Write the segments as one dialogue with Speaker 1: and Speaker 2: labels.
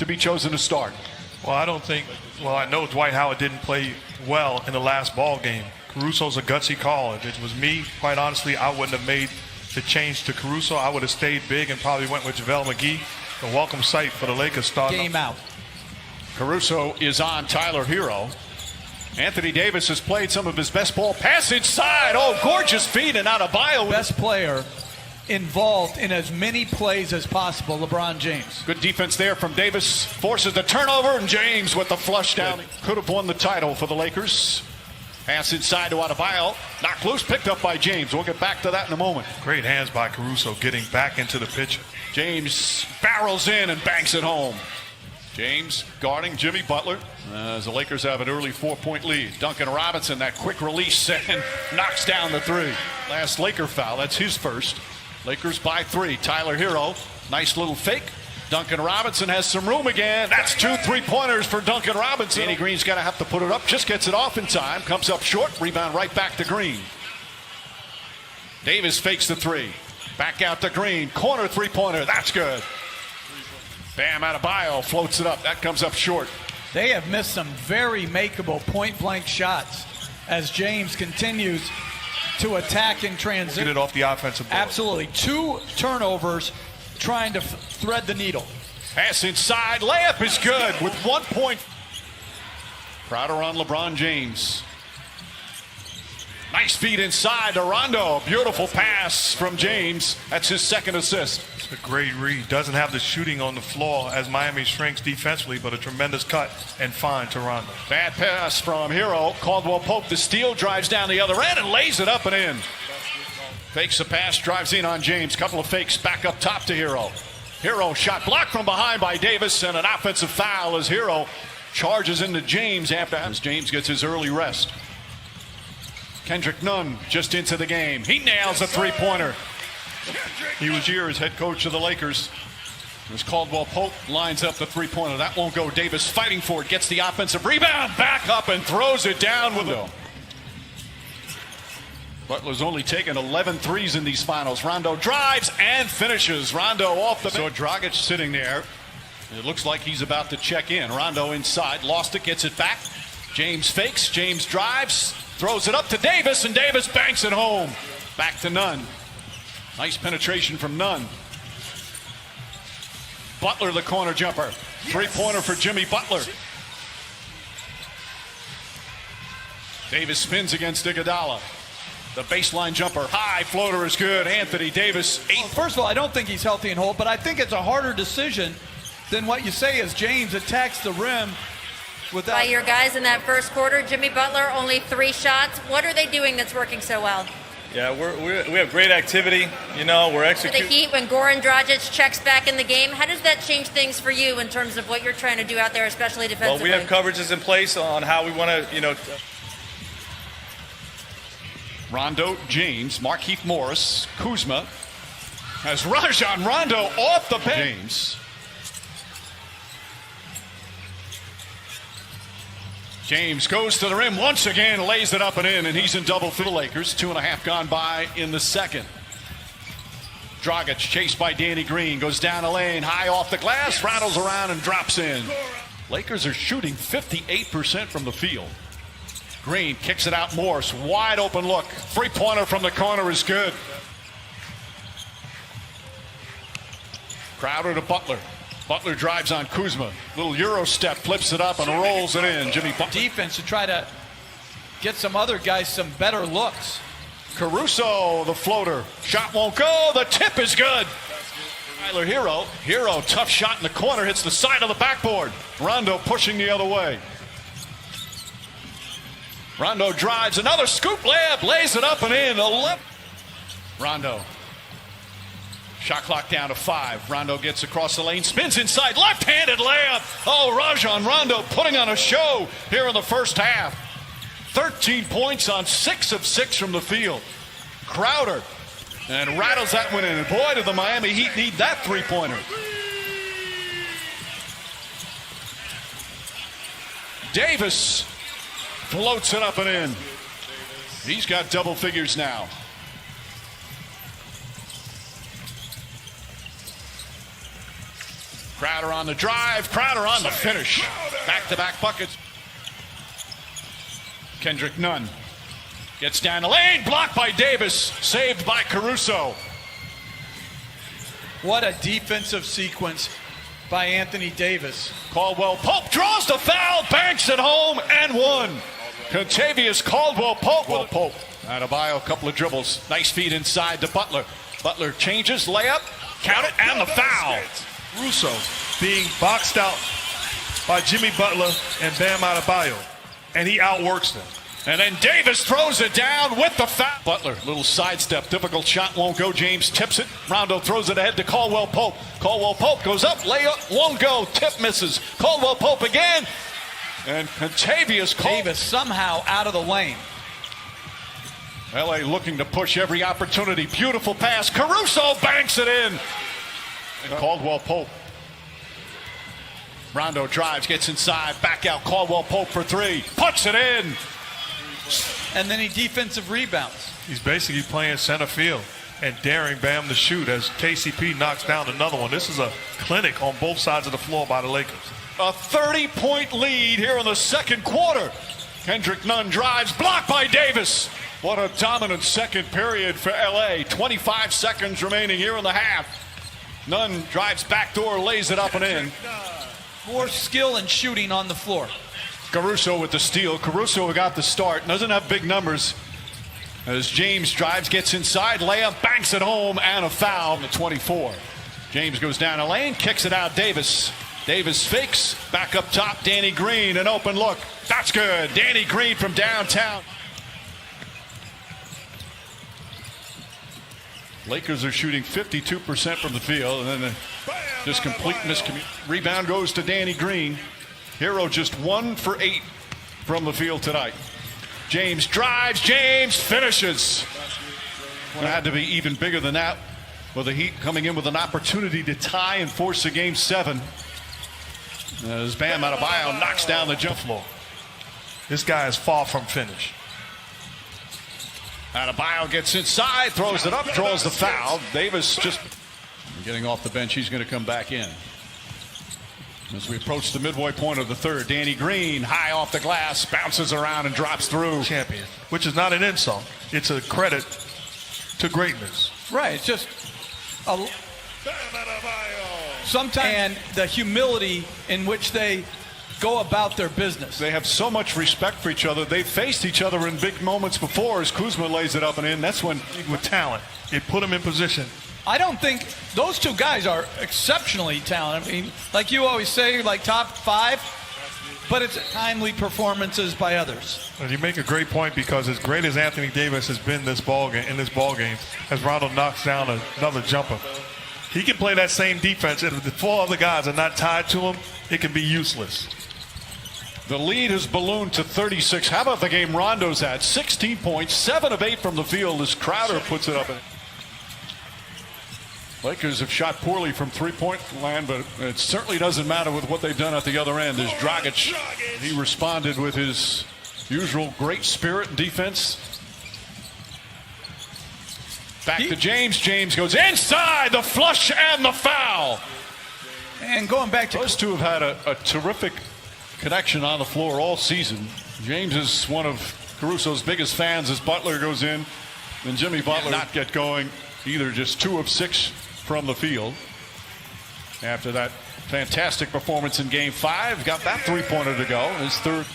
Speaker 1: to be chosen to start?
Speaker 2: Well, I know Dwight Howard didn't play well in the last ball game. Caruso's a gutsy call. If it was me, quite honestly, I wouldn't have made the change to Caruso. I would have stayed big and probably went with JaVale McGee. A welcome sight for the Lakers starting.
Speaker 3: Game out.
Speaker 1: Caruso is on Tyler Hero. Anthony Davis has played some of his best ball. Pass inside. Oh, gorgeous feed and Adebayo.
Speaker 3: Best player involved in as many plays as possible, LeBron James.
Speaker 1: Good defense there from Davis. Forces the turnover, and James with the flush down. Could have won the title for the Lakers. Pass inside to Adebayo. Knocked loose, picked up by James. We'll get back to that in a moment.
Speaker 2: Great hands by Caruso getting back into the picture.
Speaker 1: James barrels in and banks it home. James guarding Jimmy Butler as the Lakers have an early 4-point lead. Duncan Robinson, that quick release and knocks down the three. Last Laker foul, that's his first. Lakers by 3. Tyler Hero, nice little fake. Duncan Robinson has some room again. That's 2 3-pointers for Duncan Robinson. Danny Green's going to have to put it up. Just gets it off in time. Comes up short. Rebound right back to Green. Davis fakes the 3. Back out to Green. Corner 3-pointer. That's good. Bam Adebayo floats it up. That comes up short.
Speaker 3: They have missed some very makeable point-blank shots as James continues to attack in transition.
Speaker 2: Get it off the offensive board.
Speaker 3: Absolutely. 2 turnovers trying to thread the needle.
Speaker 1: Pass inside. Layup is good with 1 point. Crowder on LeBron James. Nice feed inside to Rondo. Beautiful pass from James. That's his second assist.
Speaker 2: It's a great read. Doesn't have the shooting on the floor as Miami shrinks defensively, but a tremendous cut and find to Rondo.
Speaker 1: Bad pass from Hero. Caldwell Pope, the steal, drives down the other end and lays it up and in. Fakes the pass, drives in on James. Couple of fakes back up top to Hero. Hero shot blocked from behind by Davis, and an offensive foul as Hero charges into James as James gets his early rest. Kendrick Nunn just into the game. He nails a 3-pointer. He was here as head coach of the Lakers. As Caldwell Pope lines up the 3-pointer. That won't go. Davis fighting for it. Gets the offensive rebound. Back up and throws it down with it. Butler's only taken 11 threes in these finals. Rondo drives and finishes. Rondo off the bench. So Dragic sitting there. It looks like he's about to check in. Rondo inside. Lost it. Gets it back. James fakes. James drives. Throws it up to Davis, and Davis banks it home. Back to Nunn. Nice penetration from Nunn. Butler, the corner jumper. 3-pointer for Jimmy Butler. Davis spins against Iguodala. The baseline jumper. High floater is good. Anthony Davis, 8.
Speaker 3: Well, first of all, I don't think he's healthy and whole, but I think it's a harder decision than what you say as James attacks the rim.
Speaker 4: By your guys in that first quarter, Jimmy Butler, only 3 shots. What are they doing that's working so well?
Speaker 5: Yeah, we have great activity. You know, we're
Speaker 4: For
Speaker 5: executing.
Speaker 4: the Heat, when Goran Dragic checks back in the game, how does that change things for you in terms of what you're trying to do out there, especially defensively?
Speaker 5: Well, we have coverages in place on how we want to, you know.
Speaker 1: Rondo, James, Markieff Morris, Kuzma. As Rajon Rondo off the bench. James. James goes to the rim once again, lays it up and in, and he's in double for the Lakers. 2.5 gone by in the second. Dragic chased by Danny Green, goes down the lane, high off the glass, rattles around and drops in. Lakers are shooting 58% from the field. Green kicks it out, Morris, wide open look. 3-pointer from the corner is good. Crowder to Butler. Butler drives on Kuzma. Little Euro step, flips it up and rolls it in. Jimmy Butler.
Speaker 3: Defense to try to get some other guys some better looks.
Speaker 1: Caruso, the floater. Shot won't go. The tip is good. Tyler Hero. Hero, tough shot in the corner, hits the side of the backboard. Rondo pushing the other way. Rondo drives, another scoop layup, lays it up and in. 11. Rondo. Shot clock down to 5. Rondo gets across the lane, spins inside, left-handed layup. Oh, Rajon Rondo putting on a show here in the first half. 13 points on 6 of 6 from the field. Crowder, and rattles that one in. And boy, did the Miami Heat need that 3-pointer. Davis floats it up and in. He's got double figures now. Crowder on the drive. Crowder on the finish. Back-to-back buckets. Kendrick Nunn gets down the lane. Blocked by Davis. Saved by Caruso.
Speaker 3: What a defensive sequence by Anthony Davis.
Speaker 1: Caldwell Pope draws the foul. Banks it home and one. Contavious Caldwell Pope. Adebayo, a couple of dribbles. Nice feed inside to Butler. Butler changes, layup, count it, and the foul.
Speaker 2: Russo being boxed out by Jimmy Butler and Bam Adebayo, and he outworks them.
Speaker 1: And then Davis throws it down with the foul. Butler, little sidestep, difficult shot, won't go. James tips it. Rondo throws it ahead to Caldwell Pope. Caldwell Pope goes up, layup, won't go. Tip misses. Caldwell Pope again. And Contavious
Speaker 3: Davis somehow out of the lane.
Speaker 1: LA looking to push every opportunity. Beautiful pass. Caruso banks it in. And Caldwell Pope. Rondo drives, gets inside, back out. Caldwell Pope for three. Puts it in.
Speaker 3: And then he defensive rebounds.
Speaker 2: He's basically playing center field and daring Bam to shoot as KCP knocks down another one. This is a clinic on both sides of the floor by the Lakers.
Speaker 1: A 30-point lead here in the second quarter. Kendrick Nunn drives, blocked by Davis. What a dominant second period for LA. 25 seconds remaining here in the half. Nunn drives backdoor, lays it up and in.
Speaker 3: More skill and shooting on the floor.
Speaker 1: Caruso with the steal. Caruso got the start. Doesn't have big numbers. As James drives, gets inside, layup, banks it home, and a foul on the 24. James goes down a lane, kicks it out. Davis fakes, back up top. Danny Green, an open look. That's good. Danny Green from downtown. Lakers are shooting 52% from the field, and then just complete miscommunication. Rebound goes to Danny Green. Hero just 1 for 8 from the field tonight. James drives, James finishes. It had to be even bigger than that, with the Heat coming in with an opportunity to tie and force a game 7. As Bam Adebayo knocks down the jump floor.
Speaker 2: This guy is far from finished.
Speaker 1: Adebayo gets inside, throws it up, draws the foul. Davis just getting off the bench. He's going to come back in. As we approach the midway point of the third, Danny Green high off the glass, bounces around and drops through.
Speaker 2: Champion, which is not an insult. It's a credit to greatness.
Speaker 3: Right. It's just sometimes and the humility in which they go about their business.
Speaker 1: They have so much respect for each other. They've faced each other in big moments before as Kuzma lays it up and in. That's when,
Speaker 2: with talent, it put him in position.
Speaker 3: I don't think those two guys are exceptionally talented. I mean, like you always say, like top 5, but it's timely performances by others.
Speaker 2: And you make a great point, because as great as Anthony Davis has been in this ball game, as Rondo knocks down another jumper, he can play that same defense. If the 4 other guys are not tied to him, it can be useless.
Speaker 1: The lead has ballooned to 36. How about the game Rondo's had? 16 points, 7 of 8 from the field as Crowder puts it up. Lakers have shot poorly from three-point land, but it certainly doesn't matter with what they've done at the other end. As Dragic, he responded with his usual great spirit and defense. Back to James. James goes inside, the flush and the foul.
Speaker 3: And going back to
Speaker 1: those two have had a terrific connection on the floor all season. James is one of Caruso's biggest fans as Butler goes in. And Jimmy Butler not get going either, just 2 of 6 from the field. After that fantastic performance in game 5, got that 3-pointer to go. His third.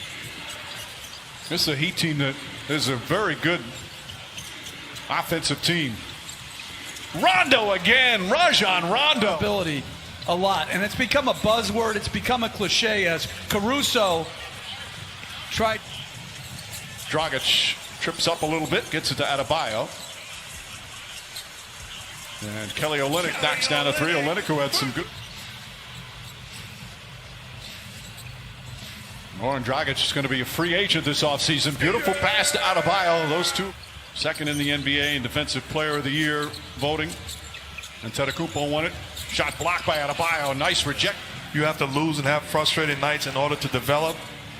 Speaker 1: This is a Heat team that is a very good offensive team. Rondo again, Rajon Rondo.
Speaker 3: Ability a lot, and it's become a buzzword. It's become a cliche as Caruso tried.
Speaker 1: Dragic trips up a little bit, gets it to Adebayo. And Kelly Olynyk knocks down a 3. Olynyk, who had some good. Goran Dragic is going to be a free agent this offseason. Beautiful pass to Adebayo. Those two, second in the NBA in Defensive Player of the Year voting. And Antetokounmpo won it. Shot blocked by Adebayo. Nice reject.
Speaker 2: You have to lose and have frustrated nights in order to develop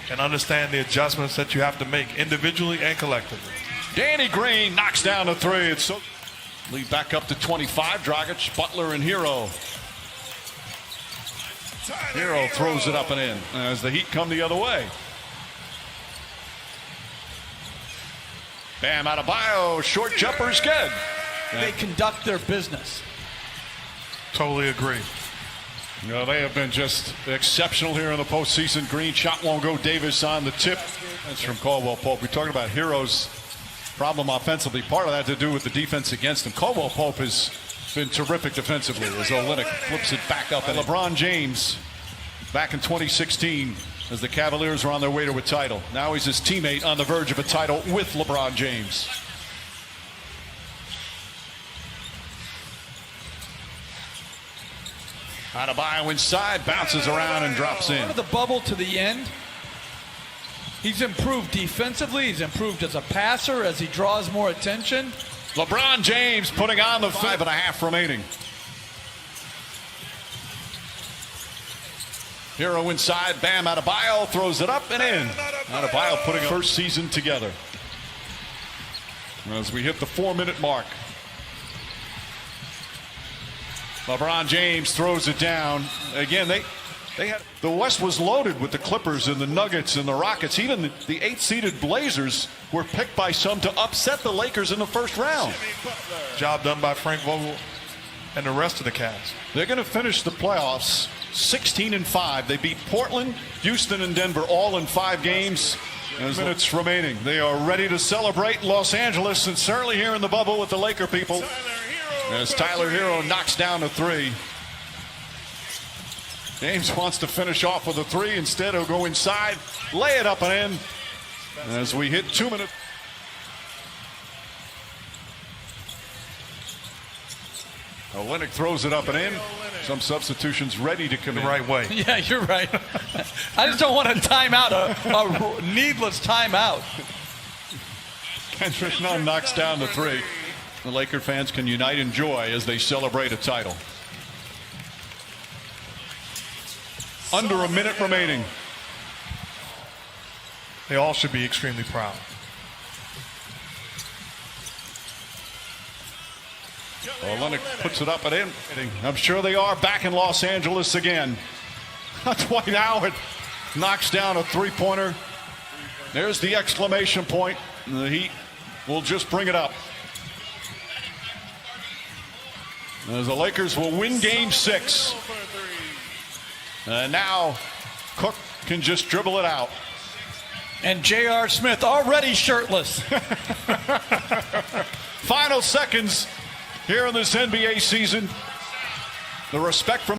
Speaker 2: and understand the adjustments that you have to make individually and collectively.
Speaker 1: Danny Green knocks down a 3. It's so. Lead back up to 25. Dragic, Butler, and Hero. Hero throws it up and in as the Heat come the other way. Bam Adebayo, short jumper's good.
Speaker 3: They conduct their business.
Speaker 2: Totally agree.
Speaker 1: You know, they have been just exceptional here in the postseason. Green shot won't go. Davis on the tip. That's from Caldwell Pope. We talked about Hero's problem offensively. Part of that to do with the defense against him. Caldwell Pope has been terrific defensively as Olynyk flips it back up. And LeBron James back in 2016 as the Cavaliers were on their way to a title. Now he's his teammate on the verge of a title with LeBron James. Adebayo inside, bounces around and drops in.
Speaker 3: Out of the bubble to the end, he's improved defensively. He's improved as a passer as he draws more attention.
Speaker 1: LeBron James putting on the 5.5 remaining. Hero inside, Bam Adebayo throws it up and in. Adebayo putting a first season together. As we hit the 4-minute mark. LeBron James throws it down. Again, they had the West was loaded with the Clippers and the Nuggets and the Rockets. Even the 8-seeded Blazers were picked by some to upset the Lakers in the first round.
Speaker 2: Job done by Frank Vogel and the rest of the Cavs.
Speaker 1: They're going to finish the playoffs 16-5. They beat Portland, Houston, and Denver all in 5 games. There's minutes remaining. They are ready to celebrate Los Angeles and certainly here in the bubble with the Laker people. As Tyler Hero knocks down a 3. James wants to finish off with a 3. Instead, he'll go inside, lay it up and in. As we hit 2 minutes. Olynyk throws it up and in. Some substitutions ready to come in.
Speaker 2: The right way.
Speaker 3: Yeah, you're right. I just don't want a timeout, a needless timeout.
Speaker 1: Kendrick Nunn knocks down the 3. The Laker fans can unite in joy as they celebrate a title. Under a minute remaining.
Speaker 2: They all should be extremely proud.
Speaker 1: Olynyk puts it up and in. I'm sure they are back in Los Angeles again. Dwight Howard knocks down a 3-pointer. There's the exclamation point. The Heat will just bring it up. As the Lakers will win Game 6. And now Cook can just dribble it out.
Speaker 3: And J.R. Smith already shirtless.
Speaker 1: Final seconds here in this NBA season. The respect from